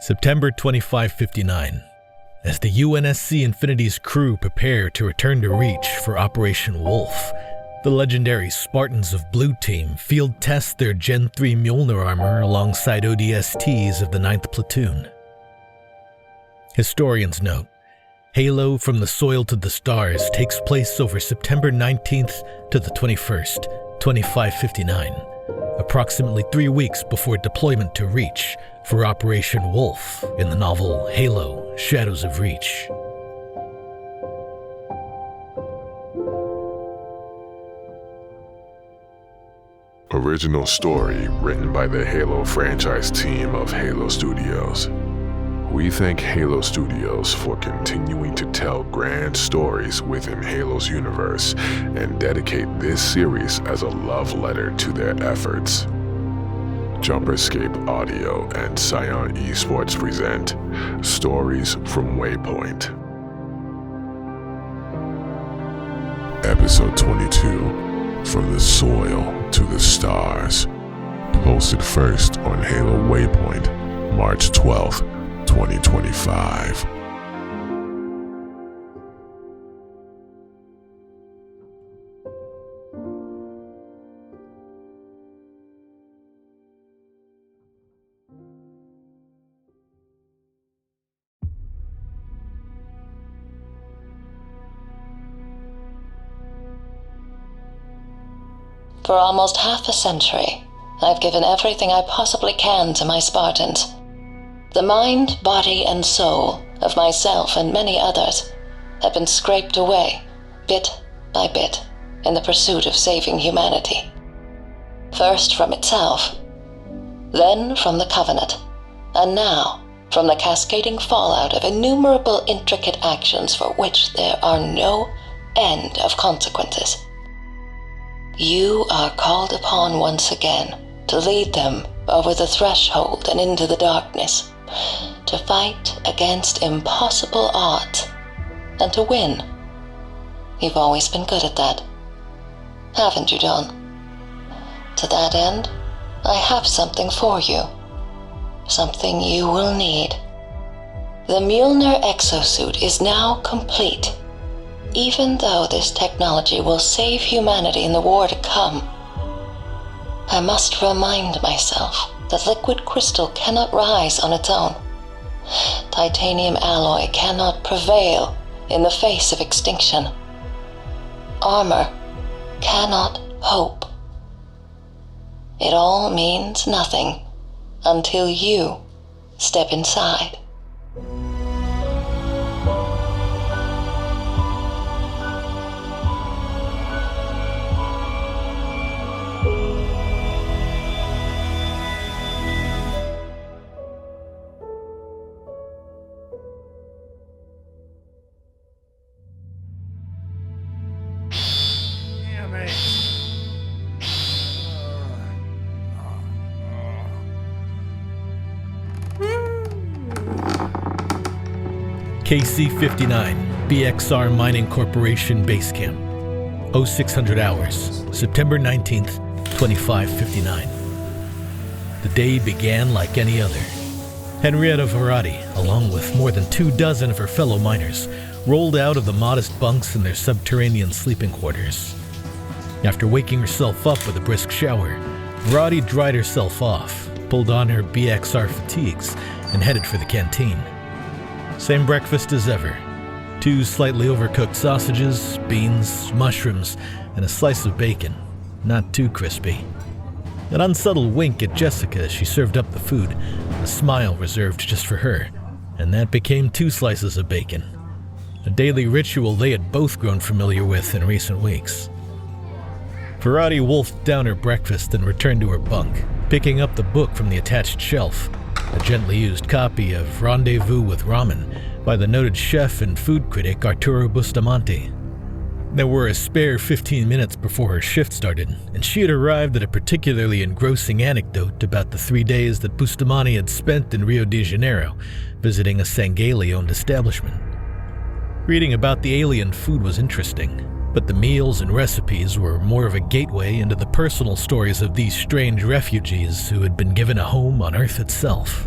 September 2559. As the UNSC Infinity's crew prepare to return to Reach for Operation Wolf, the legendary Spartans of Blue Team field test their Gen 3 Mjolnir armor alongside ODSTs of the 9th Platoon. Historians note, Halo From the Soil to the Stars takes place over September 19th to the 21st, 2559, approximately 3 weeks before deployment to Reach for Operation Wolf in the novel Halo: Shadows of Reach. Original story written by the Halo franchise team of Halo Studios. We thank Halo Studios for continuing to tell grand stories within Halo's universe and dedicate this series as a love letter to their efforts. Jumperscape Audio and Scion Esports present Stories from Waypoint. Episode 22, From the Soil to the Stars. Posted first on Halo Waypoint, March 12th, 2025. For almost half a century, I've given everything I possibly can to my Spartans. The mind, body, and soul of myself and many others have been scraped away, bit by bit, in the pursuit of saving humanity. First from itself, then from the Covenant, and now from the cascading fallout of innumerable intricate actions for which there are no end of consequences. You are called upon once again to lead them over the threshold and into the darkness, to fight against impossible odds, and to win. You've always been good at that, haven't you, Don? To that end, I have something for you. Something you will need. The Mjolnir exosuit is now complete. Even though this technology will save humanity in the war to come, I must remind myself that liquid crystal cannot rise on its own. Titanium alloy cannot prevail in the face of extinction. Armor cannot hope. It all means nothing until you step inside. KC-59, BXR Mining Corporation Base Camp. 0600 hours, September 19th, 2559. The day began like any other. Henrietta Varadi, along with more than 24 of her fellow miners, rolled out of the modest bunks in their subterranean sleeping quarters. After waking herself up with a brisk shower, Varadi dried herself off, pulled on her BXR fatigues, and headed for the canteen. Same breakfast as ever. 2 slightly overcooked sausages, beans, mushrooms, and a slice of bacon. Not too crispy. An unsubtle wink at Jessica as she served up the food, a smile reserved just for her, and that became 2 slices of bacon. A daily ritual they had both grown familiar with in recent weeks. Varadi wolfed down her breakfast and returned to her bunk, picking up the book from the attached shelf, a gently used copy of Rendezvous with Ramen by the noted chef and food critic Arturo Bustamante. There were a spare 15 minutes before her shift started, and she had arrived at a particularly engrossing anecdote about the 3 days that Bustamante had spent in Rio de Janeiro, visiting a Sangali-owned establishment. Reading about the alien food was interesting, but the meals and recipes were more of a gateway into the personal stories of these strange refugees who had been given a home on Earth itself.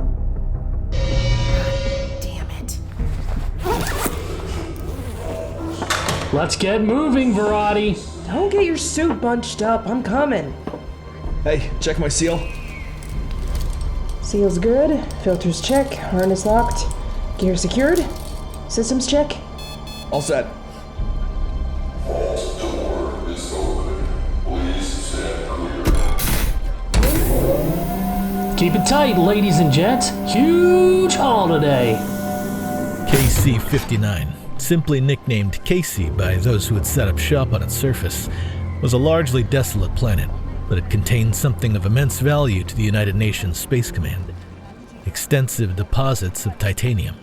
Let's get moving, Varadi. Don't get your suit bunched up. I'm coming. Hey, check my seal. Seal's good. Filters check. Harness locked. Gear secured. Systems check. All set. Keep it tight, ladies and gents. Huge haul today. KC-59, simply nicknamed Casey by those who had set up shop on its surface, was a largely desolate planet, but it contained something of immense value to the United Nations Space Command: extensive deposits of titanium.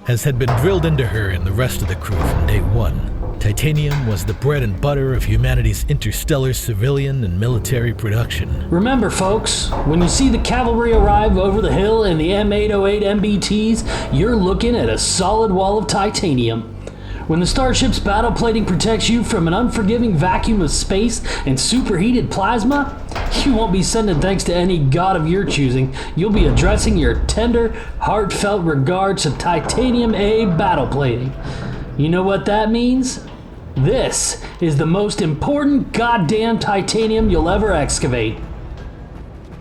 As had been drilled into her and the rest of the crew from day one, titanium was the bread and butter of humanity's interstellar civilian and military production. Remember, folks, when you see the cavalry arrive over the hill in the M808 MBTs, you're looking at a solid wall of titanium. When the starship's battle plating protects you from an unforgiving vacuum of space and superheated plasma, you won't be sending thanks to any god of your choosing. You'll be addressing your tender, heartfelt regards to Titanium A battle plating. You know what that means? This is the most important goddamn titanium you'll ever excavate.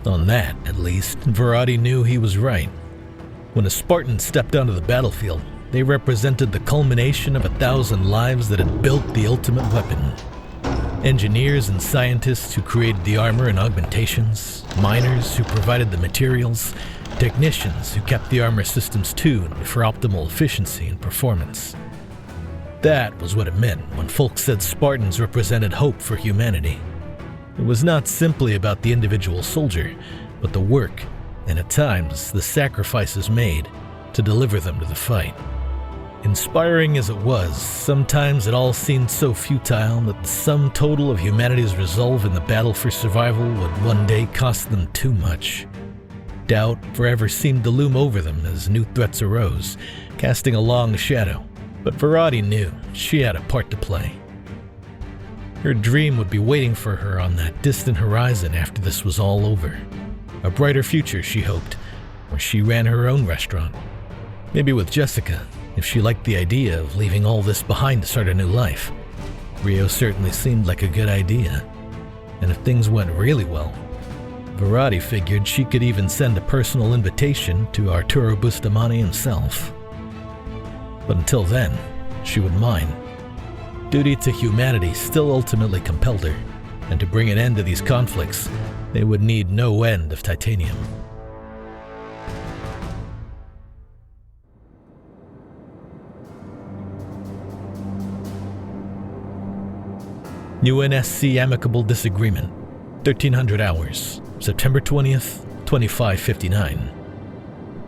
On that, at least, Varadi knew he was right. When a Spartan stepped onto the battlefield, they represented the culmination of 1,000 lives that had built the ultimate weapon. Engineers and scientists who created the armor and augmentations, miners who provided the materials, technicians who kept the armor systems tuned for optimal efficiency and performance. That was what it meant when folks said Spartans represented hope for humanity. It was not simply about the individual soldier, but the work, and at times the sacrifices made, to deliver them to the fight. Inspiring as it was, sometimes it all seemed so futile that the sum total of humanity's resolve in the battle for survival would one day cost them too much. Doubt forever seemed to loom over them as new threats arose, casting a long shadow, but Varadi knew she had a part to play. Her dream would be waiting for her on that distant horizon after this was all over. A brighter future, she hoped, where she ran her own restaurant. Maybe with Jessica, if she liked the idea of leaving all this behind to start a new life. Rio certainly seemed like a good idea. And if things went really well, Varadi figured she could even send a personal invitation to Arturo Bustamante himself. But until then, she would mine. Duty to humanity still ultimately compelled her, and to bring an end to these conflicts, they would need no end of titanium. UNSC Amicable Disagreement, 1300 hours, September 20th, 2559.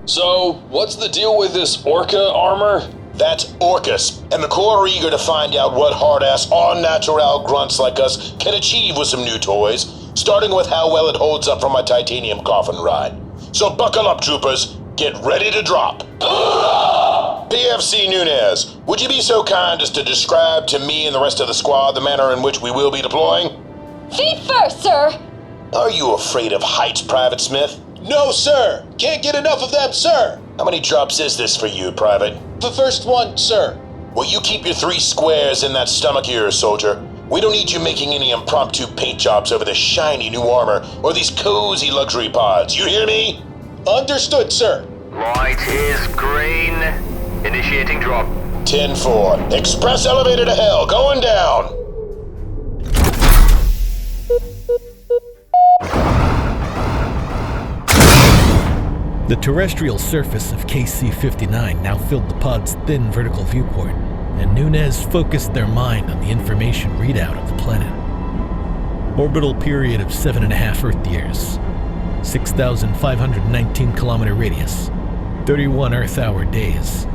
So, what's the deal with this Orca armor? That's Orcus, and the Corps are eager to find out what hard-ass, all-natural grunts like us can achieve with some new toys, starting with how well it holds up from my titanium coffin ride. So buckle up, troopers. Get ready to drop. PFC Nunez, would you be so kind as to describe to me and the rest of the squad the manner in which we will be deploying? Feet first, sir! Are you afraid of heights, Private Smith? No, sir. Can't get enough of them, sir. How many drops is this for you, Private? The first one, sir. Well, you keep your 3 squares in that stomach of yours, soldier. We don't need you making any impromptu paint jobs over this shiny new armor or these cozy luxury pods. You hear me? Understood, sir. Light is green. Initiating drop. 10-4. Express elevator to hell. Going down. The terrestrial surface of KC-59 now filled the pod's thin vertical viewport, and Nunez focused their mind on the information readout of the planet. Orbital period of 7.5 Earth years, 6,519 kilometer radius, 31 Earth-hour days,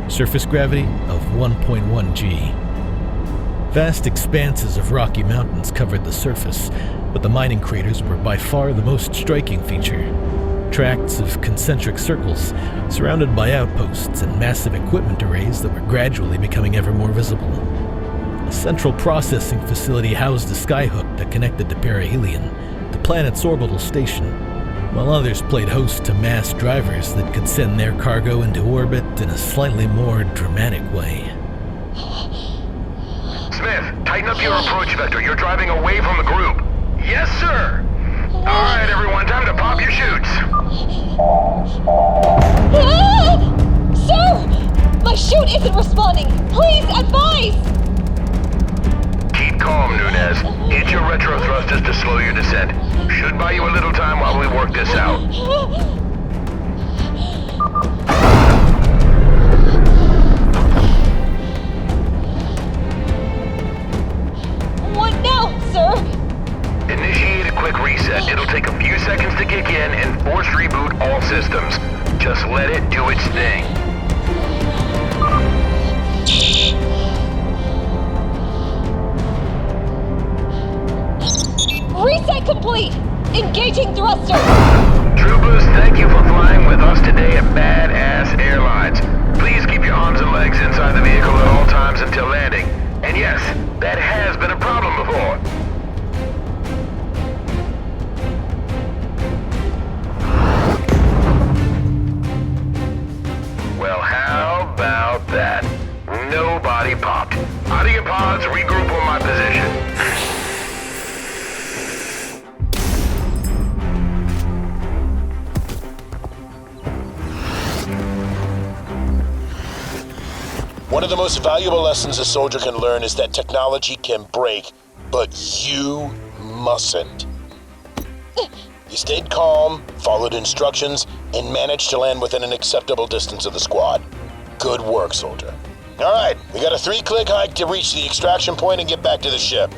surface gravity of 1.1 G. Vast expanses of rocky mountains covered the surface, but the mining craters were by far the most striking feature. Tracts of concentric circles, surrounded by outposts and massive equipment arrays that were gradually becoming ever more visible. A central processing facility housed a skyhook that connected to perihelion, the planet's orbital station, while others played host to mass drivers that could send their cargo into orbit in a slightly more dramatic way. tighten up your approach vector. You're driving away from the group. Yes, sir. All right, everyone, time to pop your chutes. Ah! Sir! My chute isn't responding. Please advise! Keep calm, Nunez. Hit your retro thrusters to slow your descent. Should buy you a little time while we work this out. What now, sir? Initiate a quick reset. It'll take a few seconds to kick in and force reboot all systems. Just let it do its thing. Reset complete! Engaging thruster! Troopers, thank you for flying with us today at Badass Airlines. Please keep your arms and legs inside the vehicle at all times until landing. And yes, that has been a problem before. Well, how about that? Nobody popped. Out of your pods, regroup on my position. One of the most valuable lessons a soldier can learn is that technology can break, but you mustn't. You stayed calm, followed instructions, and managed to land within an acceptable distance of the squad. Good work, soldier. All right, we got a 3-click hike to reach the extraction point and get back to the ship.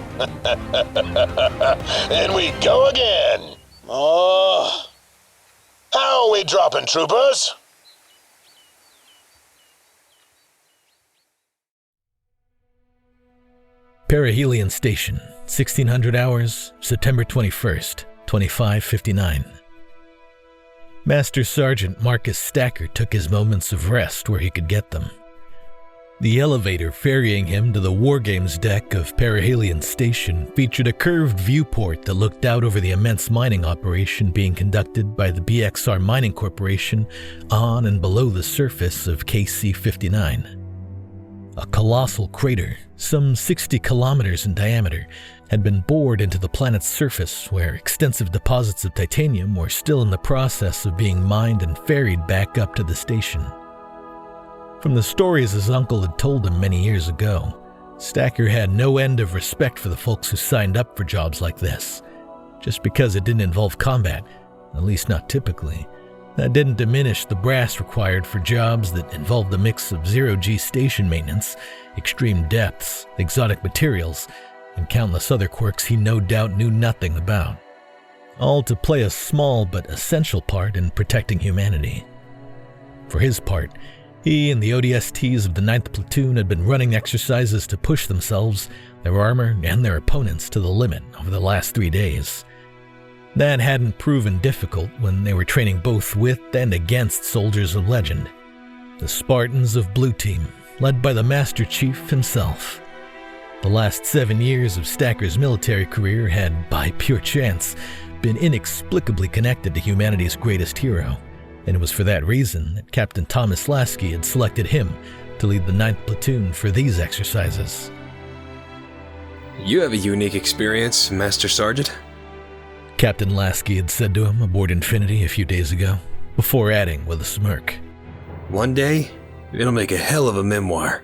And we go again. Oh, how are we dropping, troopers? Perihelion Station, 1600 hours, September 21st, 2559. Master Sergeant Marcus Stacker took his moments of rest where he could get them. The elevator ferrying him to the Wargames deck of Perihelion Station featured a curved viewport that looked out over the immense mining operation being conducted by the BXR Mining Corporation on and below the surface of KC-59. A colossal crater, some 60 kilometers in diameter, had been bored into the planet's surface where extensive deposits of titanium were still in the process of being mined and ferried back up to the station. From the stories his uncle had told him many years ago, Stacker had no end of respect for the folks who signed up for jobs like this. Just because it didn't involve combat, at least not typically, that didn't diminish the brass required for jobs that involved a mix of zero-G station maintenance, extreme depths, exotic materials, and countless other quirks he no doubt knew nothing about. All to play a small but essential part in protecting humanity. For his part, he and the ODSTs of the 9th Platoon had been running exercises to push themselves, their armor, and their opponents to the limit over the last 3 days. That hadn't proven difficult when they were training both with and against soldiers of legend. The Spartans of Blue Team, led by the Master Chief himself. The last 7 years of Stacker's military career had, by pure chance, been inexplicably connected to humanity's greatest hero, and it was for that reason that Captain Thomas Lasky had selected him to lead the 9th Platoon for these exercises. You have a unique experience, Master Sergeant. Captain Lasky had said to him aboard Infinity a few days ago, before adding with a smirk. One day, it'll make a hell of a memoir.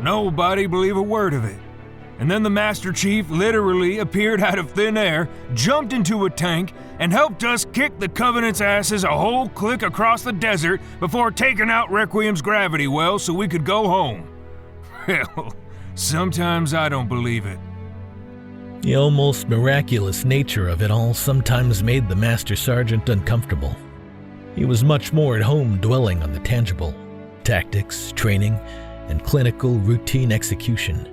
Nobody believed a word of it. And then the Master Chief literally appeared out of thin air, jumped into a tank, and helped us kick the Covenant's asses a whole click across the desert before taking out Requiem's gravity well so we could go home. Well, sometimes I don't believe it. The almost miraculous nature of it all sometimes made the Master Sergeant uncomfortable. He was much more at home dwelling on the tangible, tactics, training, and clinical routine execution.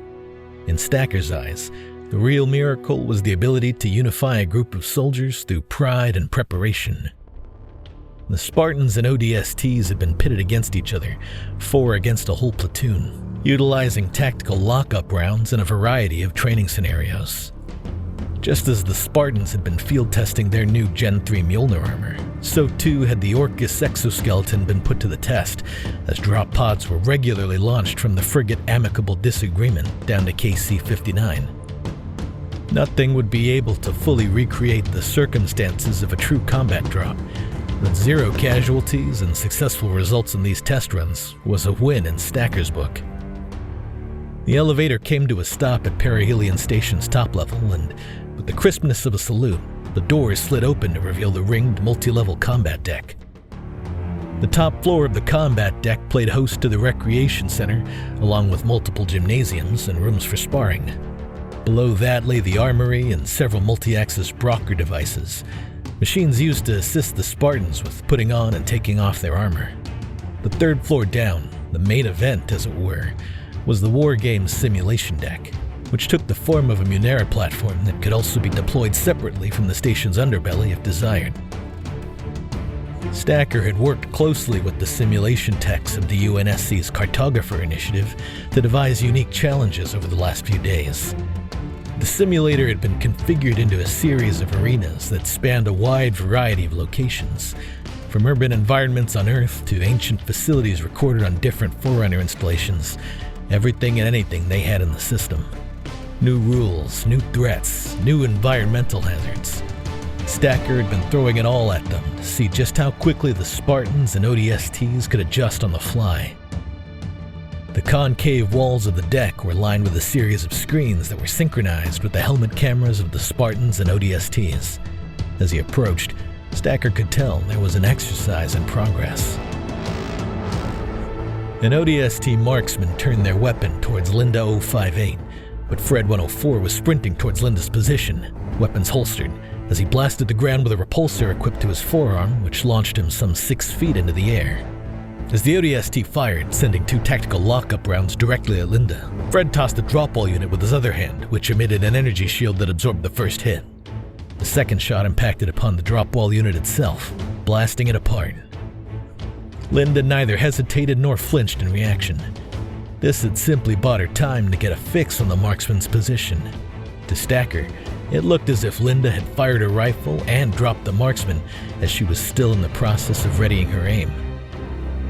In Stacker's eyes, the real miracle was the ability to unify a group of soldiers through pride and preparation. The Spartans and ODSTs had been pitted against each other, 4 against a whole platoon, utilizing tactical lockup rounds in a variety of training scenarios. Just as the Spartans had been field testing their new Gen 3 Mjolnir armor, so too had the Orcus exoskeleton been put to the test, as drop pods were regularly launched from the frigate Amicable Disagreement down to KC-59. Nothing would be able to fully recreate the circumstances of a true combat drop, but 0 casualties and successful results in these test runs was a win in Stacker's book. The elevator came to a stop at Perihelion Station's top level, and with the crispness of a salute, the doors slid open to reveal the ringed multi-level combat deck. The top floor of the combat deck played host to the recreation center, along with multiple gymnasiums and rooms for sparring. Below that lay the armory and several multi-axis Brocker devices, machines used to assist the Spartans with putting on and taking off their armor. The third floor down, the main event as it were, was the War Games simulation deck, which took the form of a Munera platform that could also be deployed separately from the station's underbelly if desired. Stacker had worked closely with the simulation techs of the UNSC's Cartographer initiative to devise unique challenges over the last few days. The simulator had been configured into a series of arenas that spanned a wide variety of locations, from urban environments on Earth to ancient facilities recorded on different Forerunner installations, everything and anything they had in the system. New rules, new threats, new environmental hazards. Stacker had been throwing it all at them to see just how quickly the Spartans and ODSTs could adjust on the fly. The concave walls of the deck were lined with a series of screens that were synchronized with the helmet cameras of the Spartans and ODSTs. As he approached, Stacker could tell there was an exercise in progress. An ODST marksman turned their weapon towards Linda 058, but Fred 104 was sprinting towards Linda's position, weapons holstered, as he blasted the ground with a repulsor equipped to his forearm, which launched him some 6 feet into the air. As the ODST fired, sending 2 tactical lockup rounds directly at Linda, Fred tossed a drop ball unit with his other hand, which emitted an energy shield that absorbed the first hit. The second shot impacted upon the drop ball unit itself, blasting it apart. Linda neither hesitated nor flinched in reaction. This had simply bought her time to get a fix on the marksman's position. To Stacker, it looked as if Linda had fired her rifle and dropped the marksman as she was still in the process of readying her aim.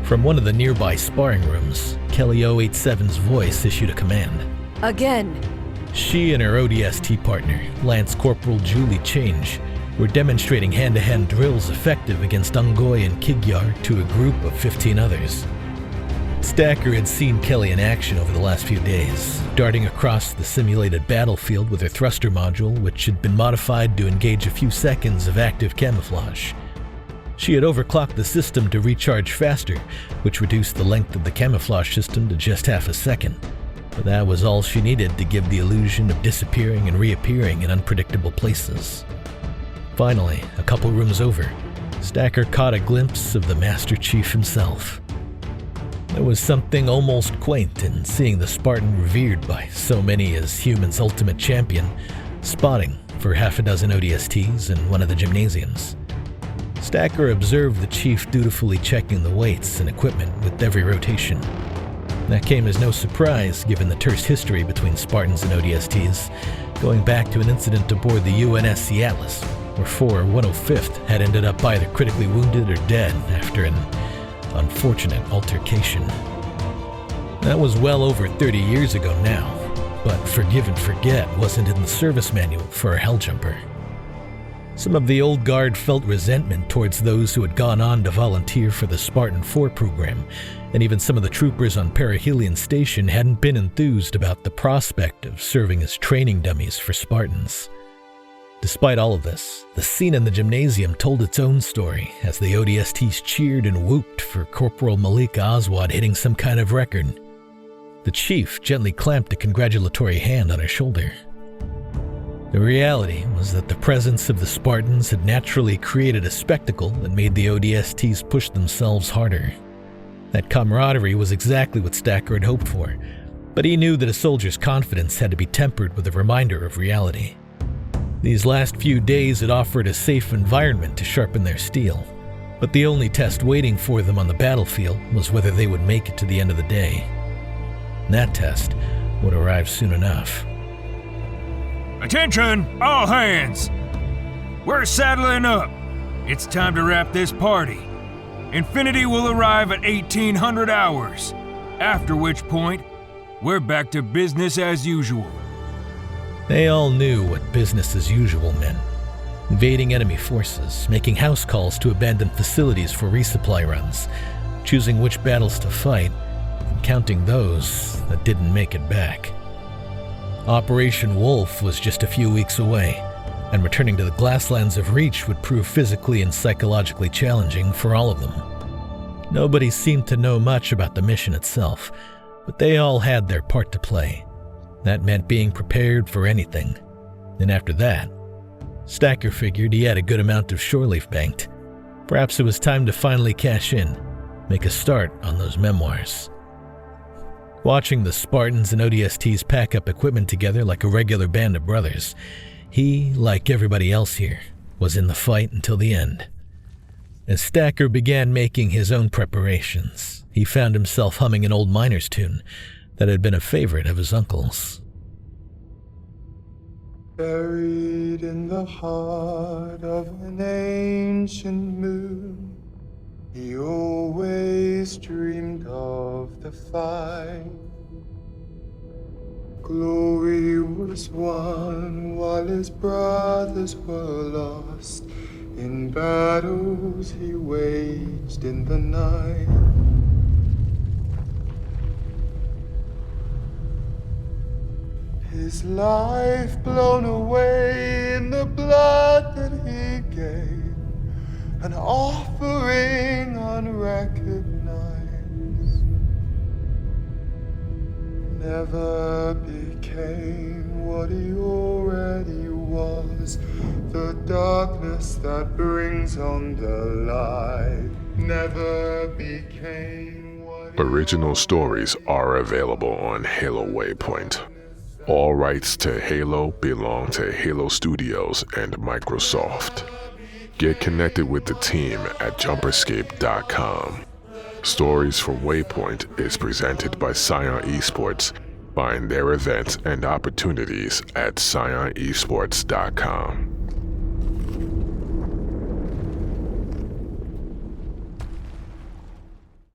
From one of the nearby sparring rooms, Kelly 087's voice issued a command. Again. She and her ODST partner, Lance Corporal Julie Change, were demonstrating hand-to-hand drills effective against Ungoy and Kigyar to a group of 15 others. Stacker had seen Kelly in action over the last few days, darting across the simulated battlefield with her thruster module, which had been modified to engage a few seconds of active camouflage. She had overclocked the system to recharge faster, which reduced the length of the camouflage system to just half a second. But that was all she needed to give the illusion of disappearing and reappearing in unpredictable places. Finally, a couple rooms over, Stacker caught a glimpse of the Master Chief himself. There was something almost quaint in seeing the Spartan revered by so many as human's ultimate champion, spotting for half a dozen ODSTs in one of the gymnasiums. Stacker observed the Chief dutifully checking the weights and equipment with every rotation. That came as no surprise given the terse history between Spartans and ODSTs, going back to an incident aboard the UNSC Atlas, where 4 105th had ended up either critically wounded or dead after an unfortunate altercation. That was well over 30 years ago now, but forgive and forget wasn't in the service manual for a Helljumper. Some of the old guard felt resentment towards those who had gone on to volunteer for the Spartan 4 program, and even some of the troopers on Perihelion Station hadn't been enthused about the prospect of serving as training dummies for Spartans. Despite all of this, the scene in the gymnasium told its own story as the ODSTs cheered and whooped for Corporal Malik Oswad hitting some kind of record. The Chief gently clamped a congratulatory hand on her shoulder. The reality was that the presence of the Spartans had naturally created a spectacle that made the ODSTs push themselves harder. That camaraderie was exactly what Stacker had hoped for, but he knew that a soldier's confidence had to be tempered with a reminder of reality. These last few days had offered a safe environment to sharpen their steel, but the only test waiting for them on the battlefield was whether they would make it to the end of the day. And that test would arrive soon enough. Attention, all hands! We're saddling up. It's time to wrap this party. Infinity will arrive at 1800 hours, after which point, we're back to business as usual. They all knew what business as usual meant. Invading enemy forces, making house calls to abandoned facilities for resupply runs, choosing which battles to fight, and counting those that didn't make it back. Operation Wolf was just a few weeks away, and returning to the Glasslands of Reach would prove physically and psychologically challenging for all of them. Nobody seemed to know much about the mission itself, but they all had their part to play. That meant being prepared for anything. And after that, Stacker figured he had a good amount of shore leaf banked. Perhaps it was time to finally cash in, make a start on those memoirs. Watching the Spartans and ODSTs pack up equipment together like a regular band of brothers, he, like everybody else here, was in the fight until the end. As Stacker began making his own preparations, he found himself humming an old miner's tune that had been a favorite of his uncle's. Buried in the heart of an ancient moon, he always dreamed of the fight. Glory was won while his brothers were lost in battles he waged in the night. His life blown away in the blood that he gave, an offering unrecognized. Never became what he already was, the darkness that brings on the light. Never became what Original stories are available on Halo Waypoint. All rights to Halo belong to Halo Studios and Microsoft. Get connected with the team at jumperscape.com. Stories from Waypoint is presented by Scion Esports. Find their events and opportunities at scionesports.com.